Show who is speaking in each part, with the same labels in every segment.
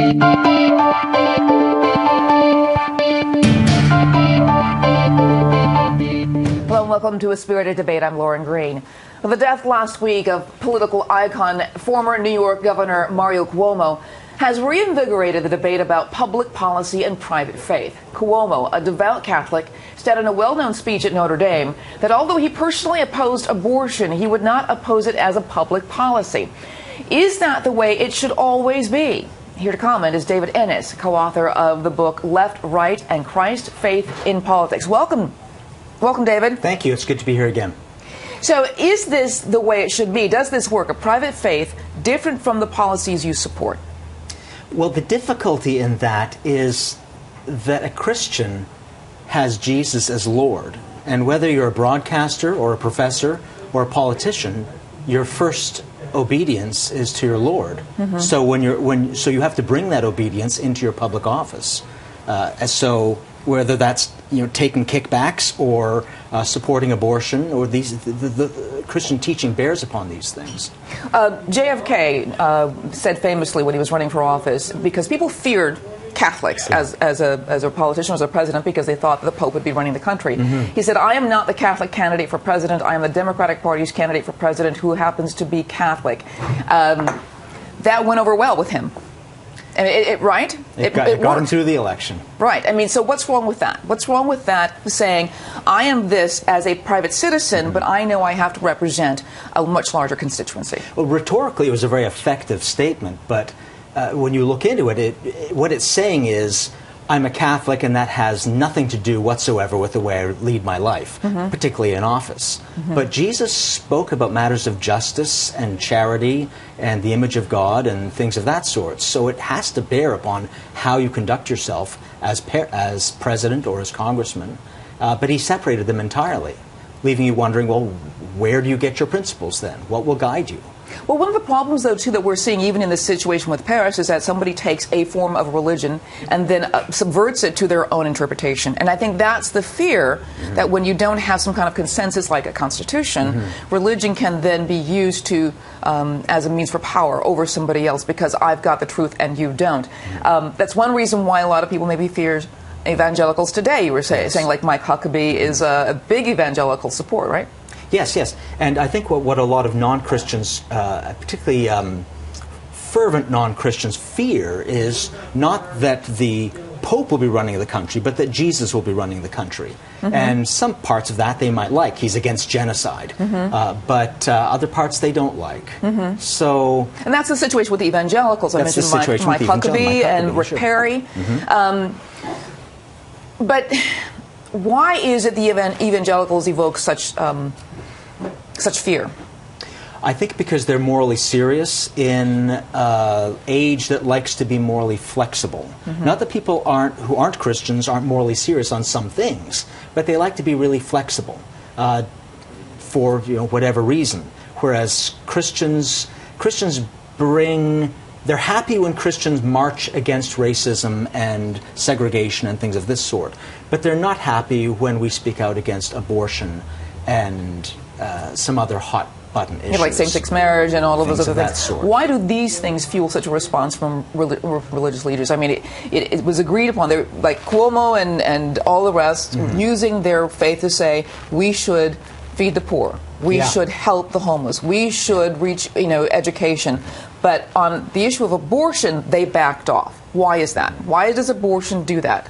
Speaker 1: Hello and welcome to A Spirited Debate. I'm Lauren Green. The death last week of political icon, former New York Governor Mario Cuomo, has reinvigorated the debate about public policy and private faith. Cuomo, a devout Catholic, said in a well-known speech at Notre Dame that although he personally opposed abortion, he would not oppose it as a public policy. Is that the way it should always be? Here to comment is David Ennis, co-author of the book Left, Right, and Christ, Faith in Politics. Welcome. Welcome, David.
Speaker 2: Thank you. It's good to be here again.
Speaker 1: So is this the way it should be? Does this work, a private faith, different from the policies you support?
Speaker 2: Well, the difficulty in that is that a Christian has Jesus as Lord. And whether you're a broadcaster or a professor or a politician, your first obedience is to your Lord. Mm-hmm. So you have to bring that obedience into your public office. So whether that's taking kickbacks or supporting abortion, or the Christian teaching bears upon these things.
Speaker 1: JFK said famously when he was running for office, because people feared Catholics as a politician, as a president, because they thought that the Pope would be running the country. Mm-hmm. He said, I am not the Catholic candidate for president. I am the Democratic Party's candidate for president who happens to be Catholic. That went over well with him. I mean, right?
Speaker 2: It got him through the election.
Speaker 1: Right. I mean, so what's wrong with that? What's wrong with that saying, I am this as a private citizen, but I know I have to represent a much larger constituency?
Speaker 2: Well, rhetorically, it was a very effective statement, but when you look into it, what it's saying is, I'm a Catholic, and that has nothing to do whatsoever with the way I lead my life, mm-hmm. particularly in office. Mm-hmm. But Jesus spoke about matters of justice and charity and the image of God and things of that sort. So it has to bear upon how you conduct yourself as president or as congressman. But he separated them entirely, leaving you wondering, well, where do you get your principles then? What will guide you?
Speaker 1: Well, one of the problems, though, too, that we're seeing even in this situation with Paris is that somebody takes a form of religion and then subverts it to their own interpretation. And I think that's the fear, mm-hmm. that when you don't have some kind of consensus like a constitution, mm-hmm. religion can then be used to as a means for power over somebody else because I've got the truth and you don't. Mm-hmm. That's one reason why a lot of people maybe fear evangelicals today. You were saying like Mike Huckabee is a big evangelical support, right?
Speaker 2: Yes. And I think what a lot of non-Christians, particularly fervent non-Christians, fear is not that the Pope will be running the country, but that Jesus will be running the country. Mm-hmm. And some parts of that they might like. He's against genocide. Mm-hmm. But other parts they don't like. Mm-hmm. And
Speaker 1: that's the situation with the evangelicals. I mentioned Mike Huckabee and Rick Perry. Mm-hmm. But why is it the evangelicals evoke such fear?
Speaker 2: I think because they're morally serious in an age that likes to be morally flexible. Mm-hmm. Not that people who aren't Christians aren't morally serious on some things, but they like to be really flexible for whatever reason. Whereas Christians they're happy when Christians march against racism and segregation and things of this sort, but they're not happy when we speak out against abortion and some other hot button issues.
Speaker 1: Like same-sex marriage and all of those other things. Why do these things fuel such a response from religious leaders? I mean, it was agreed upon. Like Cuomo and all the rest, mm-hmm. using their faith to say, we should feed the poor. We should help the homeless. We should reach, education. But on the issue of abortion, they backed off. Why is that? Why does abortion do that?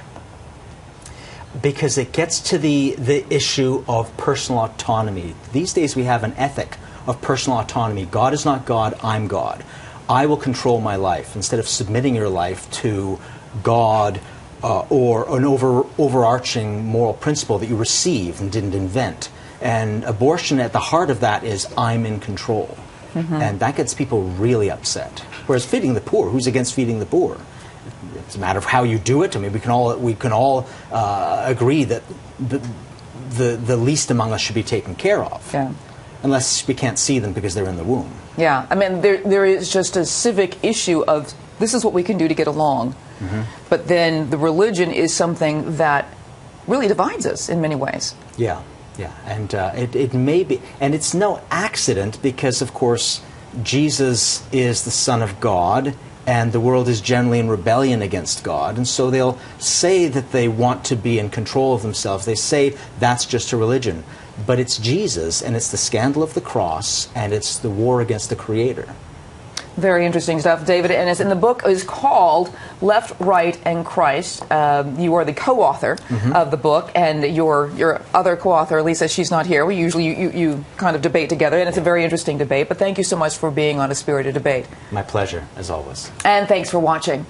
Speaker 2: Because it gets to the issue of personal autonomy. These days we have an ethic of personal autonomy. God is not God, I'm God. I will control my life, instead of submitting your life to God or an overarching moral principle that you received and didn't invent. And abortion, at the heart of that, is I'm in control. Mm-hmm. And that gets people really upset. Whereas feeding the poor, who's against feeding the poor? It's a matter of how you do it. I mean, we can all agree that the least among us should be taken care of.
Speaker 1: Yeah.
Speaker 2: Unless we can't see them because they're in the womb.
Speaker 1: Yeah, I mean, there is just a civic issue of this is what we can do to get along. Mm-hmm. But then the religion is something that really divides us in many ways.
Speaker 2: Yeah. And it may be, and it's no accident because, of course, Jesus is the Son of God, and the world is generally in rebellion against God, and so they'll say that they want to be in control of themselves. They say that's just a religion. But it's Jesus, and it's the scandal of the cross, and it's the war against the Creator.
Speaker 1: Very interesting stuff, David. And the book is called Left, Right, and Christ. You are the co-author of the book, and your other co-author, Lisa, she's not here. We usually you kind of debate together, and it's a very interesting debate. But thank you so much for being on A Spirited Debate.
Speaker 2: My pleasure, as always.
Speaker 1: And thanks for watching.